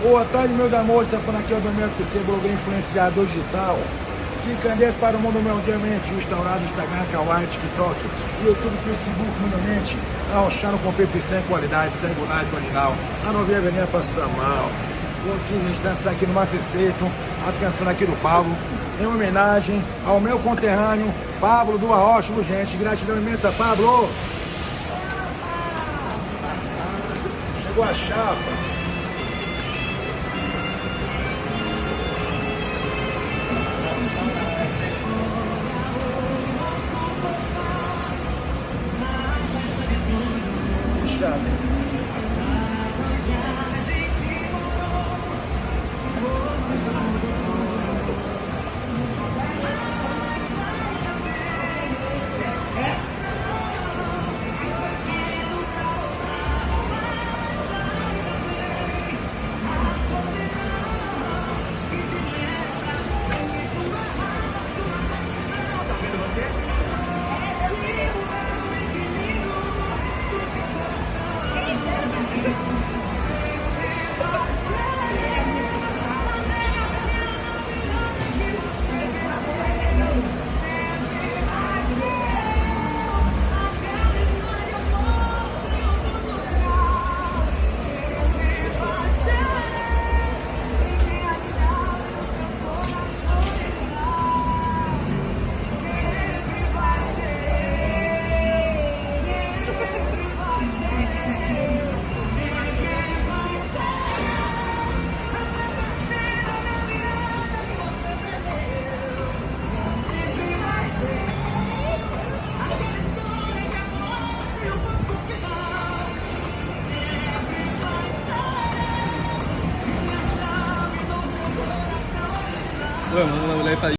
Boa tarde, meu amor. Está falando aqui, do meu FC, blogueiro influenciador digital. Dicas para o mundo mundialmente, instaurado Instagram, Kawaii, TikTok, YouTube, Facebook, mundialmente, achando com perfeição e qualidade, sem like original, a novinha venha passar mal. Por 15 instantes aqui no mais respeito, as canções aqui do Pablo, em homenagem ao meu conterrâneo, Pablo do Arrocho, gente. Gratidão imensa, Pablo. Chegou a chapa. Puxa vida. Bueno, no le